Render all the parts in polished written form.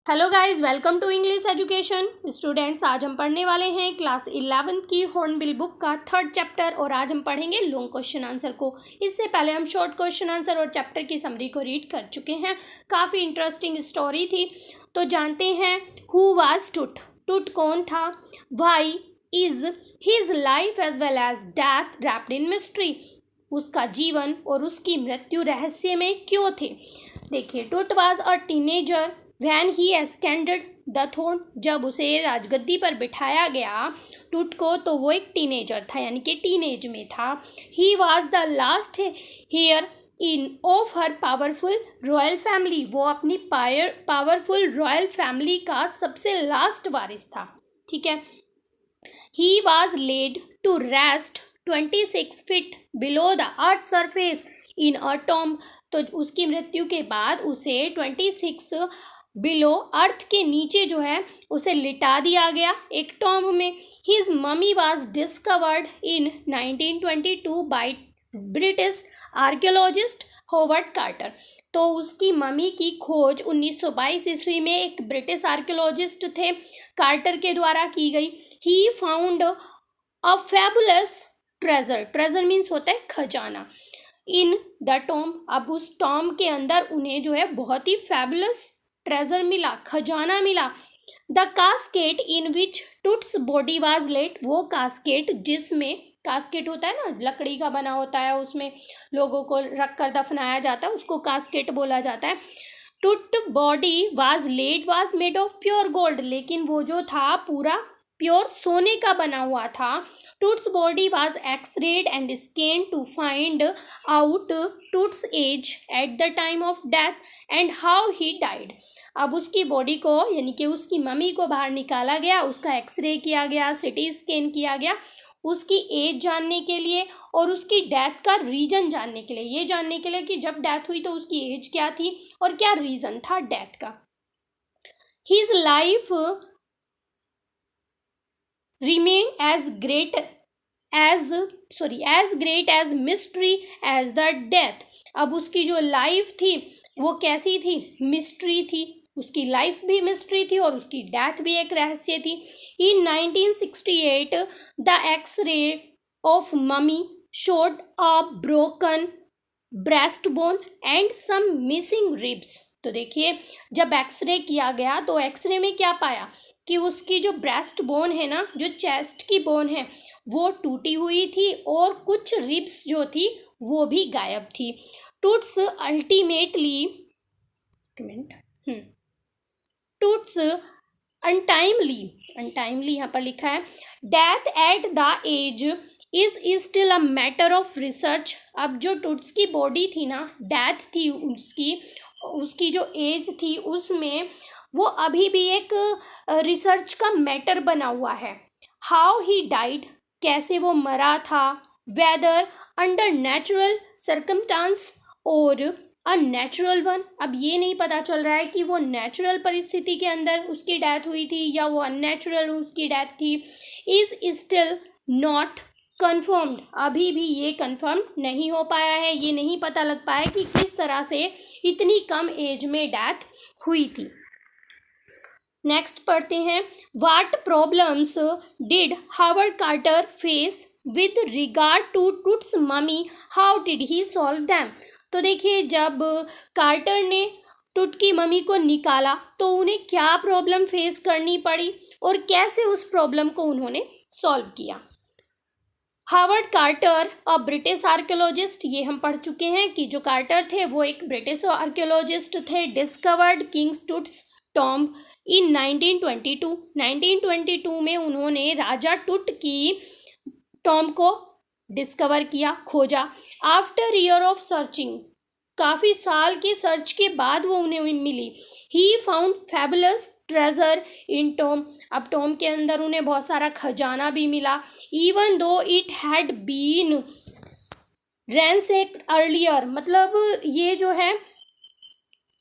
Hello guys, welcome to English education students. आज हम पढ़ने वाले हैं क्लास 11th की हॉर्नबिल बुक का 3rd चैप्टर और आज हम पढ़ेंगे लॉन्ग क्वेश्चन आंसर को। इससे पहले हम शॉर्ट क्वेश्चन आंसर और चैप्टर की समरी को रीड कर चुके हैं। काफ़ी इंटरेस्टिंग स्टोरी थी। तो जानते हैं हु वाज टूट। टूट कौन था? Why is his life as well as death wrapped in mystery. उसका जीवन और उसकी मृत्यु रहस्य में क्यों थे? देखिए, Tut was a teenager when he ascended the throne. जब उसे राजगद्दी पर बिठाया गया टूट को, तो वो एक टीनेजर था, यानी कि टीनेज में था। He was the last here in of her powerful royal family. वो अपनी पावरफुल रॉयल फैमिली का सबसे लास्ट वारिस था। ठीक है। He was laid to rest 26 feet below the earth surface in a tomb. तो उसकी मृत्यु के बाद उसे 26 बिलो अर्थ के नीचे जो है उसे लिटा दिया गया एक टॉम्ब में। His mummy was discovered in 1922 by British archaeologist Howard Carter. तो उसकी मम्मी की खोज 1922 ईस्वी में एक ब्रिटिश आर्कियोलॉजिस्ट थे कार्टर के द्वारा की गई। He found a fabulous treasure. Treasure means होता है खजाना। इन द टॉम्ब, अब उस टॉम्ब के अंदर उन्हें जो है बहुत ही फैबुलस ट्रेजर मिला, खजाना मिला। The casket in which Tut's body was laid. वो कास्केट जिसमें, कास्केट होता है ना, लकड़ी का बना होता है, उसमें लोगों को रख कर दफनाया जाता है, उसको कास्केट बोला जाता है। Tut body was laid was made of pure gold. लेकिन वो जो था पूरा प्योर सोने का बना हुआ था। Tut's body was x-rayed and scan to find out Tut's age at the time of death and how he died. अब उसकी बॉडी को, यानी कि उसकी मम्मी को बाहर निकाला गया, उसका एक्सरे किया गया, सिटी स्कैन किया गया, उसकी एज जानने के लिए और उसकी डेथ का रीजन जानने के लिए। ये जानने के लिए कि जब डेथ हुई तो उसकी एज क्या थी और क्या रीजन था डेथ का। His life remain as great as mystery as the death। अब उसकी जो लाइफ थी वो कैसी थी? मिस्ट्री थी। उसकी लाइफ भी मिस्ट्री थी और उसकी डेथ भी एक रहस्य थी। In 1968 the X-ray of mummy showed a broken breastbone and some missing ribs। तो देखिए, जब एक्सरे किया गया तो एक्सरे में क्या पाया कि उसकी जो ब्रेस्ट बोन है ना, जो चेस्ट की बोन है, वो टूटी हुई थी और कुछ रिब्स जो थी वो भी गायब थी। टूट्स अल्टीमेटली टूट्स अनटाइमली यहाँ पर लिखा है। Death at the age is still a matter of research. अब जो टूट्स की बॉडी थी ना, डेथ थी उसकी जो एज थी उसमें वो अभी भी एक रिसर्च का मैटर बना हुआ है। हाउ ही डाइड, कैसे वो मरा था। वेदर अंडर नेचुरल सर्कमस्टांस और अननेचुरल वन। अब ये नहीं पता चल रहा है कि वो नेचुरल परिस्थिति के अंदर उसकी डेथ हुई थी या वो अननेचुरल उसकी डेथ थी। Is still not confirmed. अभी भी ये कन्फर्म नहीं हो पाया है, ये नहीं पता लग पाया कि किस तरह से इतनी कम एज में डेथ हुई थी। नेक्स्ट पढ़ते हैं। What problems did Howard Carter face with regard to Tut's mummy, how did he solve them. तो देखिए, जब कार्टर ने टूट की मम्मी को निकाला तो उन्हें क्या प्रॉब्लम फेस करनी पड़ी और कैसे उस प्रॉब्लम को उन्होंने सॉल्व किया। Howard Carter a British archaeologist, ये हम पढ़ चुके हैं कि जो कार्टर थे वो एक ब्रिटिश आर्कियोलॉजिस्ट थे। डिस्कवर्ड किंग्स टूट्स टॉम्ब इन 1922 में उन्होंने राजा टूट की टॉम्ब को डिस्कवर किया, खोजा। आफ्टर ईयर ऑफ सर्चिंग, काफ़ी साल की सर्च के बाद वो उन्हें मिली। He found fabulous treasure in tomb. अब टॉम्ब के अंदर उन्हें बहुत सारा खजाना भी मिला। Even though it had been ransacked earlier, मतलब ये जो है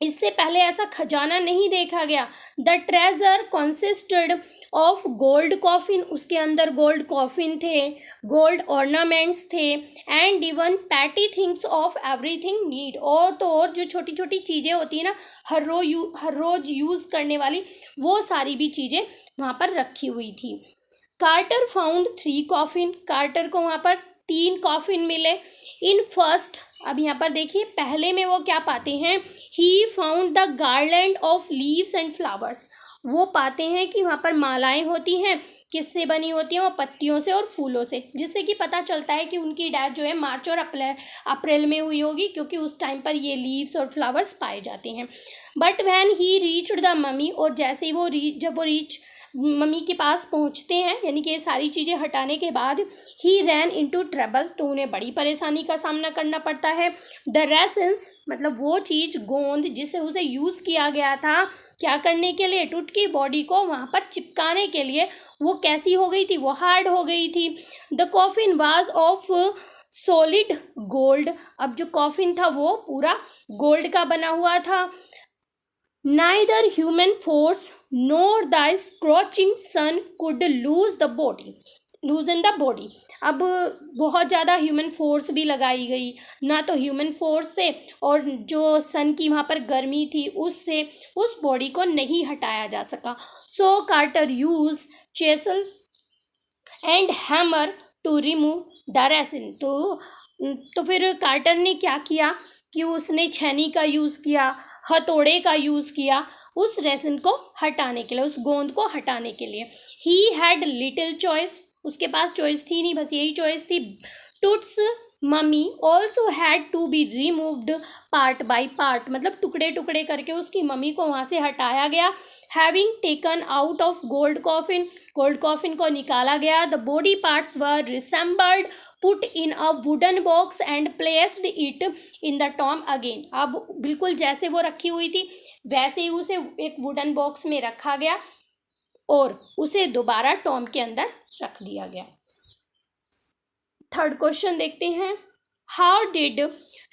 इससे पहले ऐसा खजाना नहीं देखा गया। The treasure consisted of gold coffin, उसके अंदर गोल्ड कॉफिन थे, गोल्ड ऑर्नामेंट्स थे, and even petty things of everything need, और तो और जो छोटी छोटी चीज़ें होती है ना हर रोज यूज़ करने वाली, वो सारी भी चीज़ें वहाँ पर रखी हुई थी। कार्टर फाउंड 3 कॉफिन, कार्टर को वहाँ पर 3 कॉफिन मिले। इन फर्स्ट, अब यहाँ पर देखिए पहले में वो क्या पाते हैं, he found the garland of leaves and flowers, वो पाते हैं कि वहाँ पर मालाएं होती हैं, किससे बनी होती हैं, वो पत्तियों से और फूलों से, जिससे कि पता चलता है कि उनकी डेथ जो है मार्च और अप्रैल में हुई होगी, क्योंकि उस टाइम पर ये लीव्स और फ्लावर्स पाए जाते हैं। But when he reached the mummy, और जैसे ही वो जब वो मम्मी के पास पहुंचते हैं, यानी कि ये सारी चीज़ें हटाने के बाद, ही रैन इनटू ट्रबल, तो उन्हें बड़ी परेशानी का सामना करना पड़ता है। द रेसेंस, मतलब वो चीज़ गोंद जिसे उसे यूज़ किया गया था क्या करने के लिए, टुटकी बॉडी को वहाँ पर चिपकाने के लिए, वो कैसी हो गई थी, वो हार्ड हो गई थी। The coffin was of solid gold, अब जो कॉफिन था वो पूरा गोल्ड का बना हुआ था। Neither human force nor the scorching sun could loosen the body. अब बहुत ज़्यादा ह्यूमन फोर्स भी लगाई गई, ना तो ह्यूमन फोर्स से और जो सन की वहाँ पर गर्मी थी उससे उस बॉडी को नहीं हटाया जा सका। So Carter use chisel and hammer to remove the resin, तो फिर कार्टर ने क्या किया कि उसने छेनी का यूज़ किया, हथौड़े का यूज़ किया उस रेसिन को हटाने के लिए, उस गोंद को हटाने के लिए। ही हैड लिटिल चॉइस, उसके पास चॉइस थी नहीं, बस यही चॉइस थी। Tut's mummy also had to be removed part by part, मतलब टुकड़े टुकड़े करके उसकी मम्मी को वहाँ से हटाया गया। Having taken out of gold coffin को निकाला गया। The body parts were reassembled, put in a wooden box and placed it in the tomb again, अब बिल्कुल जैसे वो रखी हुई थी वैसे ही उसे एक वुडन बॉक्स में रखा गया और उसे दोबारा टॉम के अंदर रख दिया गया। थर्ड क्वेश्चन देखते हैं, how did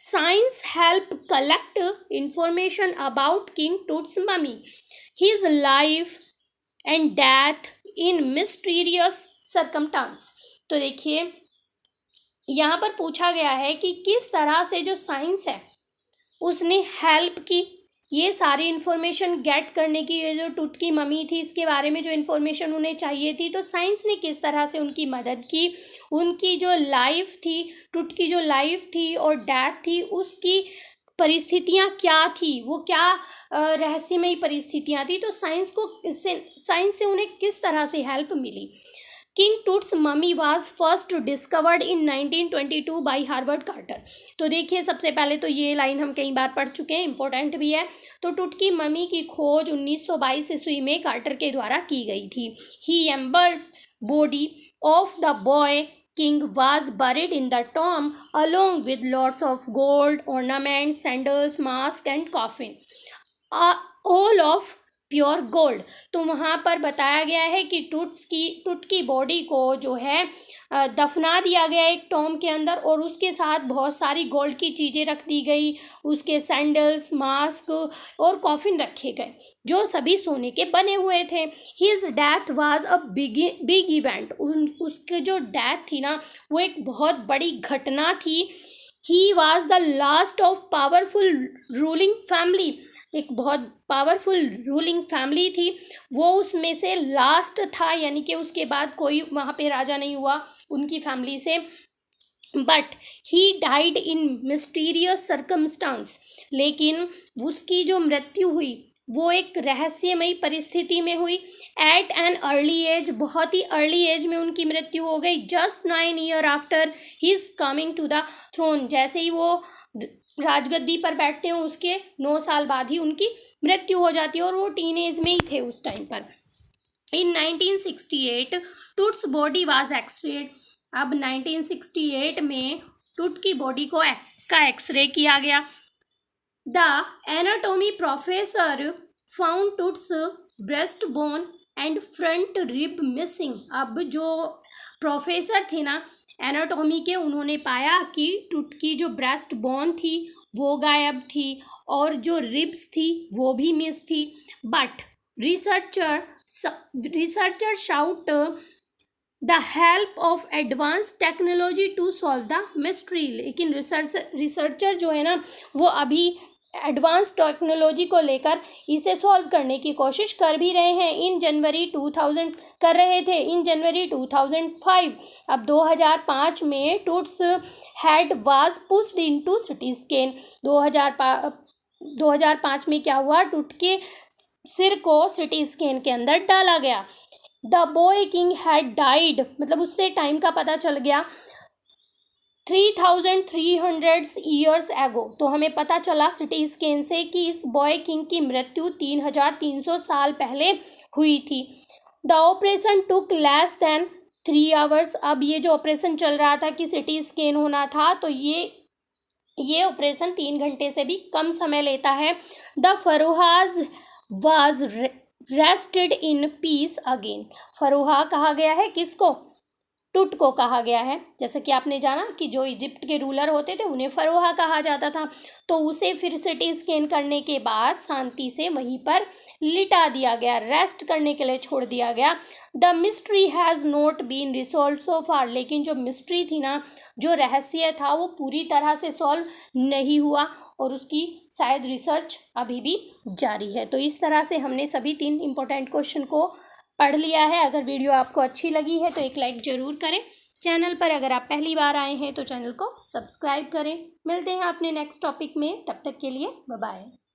science help collect information about king Tut's mummy, his life and death in mysterious circumstance. तो देखिए यहाँ पर पूछा गया है कि किस तरह से जो साइंस है उसने हेल्प की, ये सारी इन्फॉर्मेशन गेट करने की, ये जो टुटकी मम्मी थी इसके बारे में जो इन्फॉर्मेशन उन्हें चाहिए थी, तो साइंस ने किस तरह से उनकी मदद की, उनकी जो लाइफ थी, टुटकी जो लाइफ थी और डेथ थी उसकी परिस्थितियाँ क्या थी, वो क्या रहस्यमयी परिस्थितियाँ थी, तो साइंस से उन्हें किस तरह से हेल्प मिली। King Tut's mummy was first discovered in 1922 by Harvard Carter. तो देखिए सबसे पहले तो ये लाइन हम कई बार पढ़ चुके हैं, इंपॉर्टेंट भी है। तो टुटकी मम्मी की खोज 1922 ईस्वी में कार्टर के द्वारा की गई थी। He embalmed body of the boy king was buried in the tomb along with lots of gold ornaments, sandals, mask and coffin, all of pure gold. तो वहाँ पर बताया गया है कि टुटकी बॉडी को जो है दफना दिया गया एक टॉम के अंदर और उसके साथ बहुत सारी गोल्ड की चीज़ें रख दी गई, उसके सैंडल्स, मास्क और कॉफिन रखे गए जो सभी सोने के बने हुए थे। His death was a big event, उसके जो डेथ थी ना वो एक बहुत बड़ी घटना थी। He was the last of powerful ruling family, एक बहुत पावरफुल रूलिंग फैमिली थी, वो उसमें से लास्ट था, यानी कि उसके बाद कोई वहाँ पे राजा नहीं हुआ उनकी फैमिली से। But he died in mysterious circumstance, लेकिन उसकी जो मृत्यु हुई वो एक रहस्यमयी परिस्थिति में हुई। एट एन अर्ली एज, बहुत ही अर्ली एज में उनकी मृत्यु हो गई। Just 9 year after his coming to the throne, जैसे ही वो राजगद्दी पर बैठते हैं उसके 9 साल बाद ही उनकी मृत्यु हो जाती है और वो टीनेज में ही थे उस टाइम पर। इन 1968 टूट्स बॉडी वाज एक्सरेड, अब 1968 में टूट की बॉडी को एक्सरे किया गया। The anatomy professor found Toots breast bone and front rib missing, अब जो प्रोफेसर थे ना एनाटॉमी के, उन्होंने पाया कि टुटकी जो ब्रेस्ट बोन थी वो गायब थी और जो रिब्स थी वो भी मिस थी। But researcher sought the help of advance technology to solve the mystery. लेकिन रिसर्चर जो है ना वो अभी एडवांस टेक्नोलॉजी को लेकर इसे सॉल्व करने की कोशिश कर भी रहे हैं। इन जनवरी 2000 कर रहे थे इन जनवरी 2005। अब 2005 में Toots head was pushed into CT scan. 2005 में क्या हुआ, टूट के सिर को सिटी स्कैन के अंदर डाला गया। The boy king had died, मतलब उससे टाइम का पता चल गया 3300 ईयर्स एगो। तो हमें पता चला सिटी स्कैन से कि इस बॉय किंग की मृत्यु 3300 साल पहले हुई थी। The operation took less than 3 hours. अब ये जो ऑपरेशन चल रहा था कि सिटी स्कैन होना था, तो ये ऑपरेशन 3 घंटे से भी कम समय लेता है। The pharaohs was rested in peace again. Pharaoh कहा गया है किसको, टुट को कहा गया है। जैसे कि आपने जाना कि जो इजिप्ट के रूलर होते थे उन्हें फरोहा कहा जाता था, तो उसे फिर सिटी स्कैन करने के बाद शांति से वहीं पर लिटा दिया गया, रेस्ट करने के लिए छोड़ दिया गया। The mystery has not been resolved so far. लेकिन जो मिस्ट्री थी ना, जो रहस्य था, वो पूरी तरह से सॉल्व नहीं हुआ और उसकी शायद रिसर्च अभी भी जारी है। तो इस तरह से हमने सभी 3 इम्पोर्टेंट क्वेश्चन को पढ़ लिया है। अगर वीडियो आपको अच्छी लगी है तो एक लाइक ज़रूर करें। चैनल पर अगर आप पहली बार आए हैं तो चैनल को सब्सक्राइब करें। मिलते हैं अपने नेक्स्ट टॉपिक में, तब तक के लिए बाय बाय।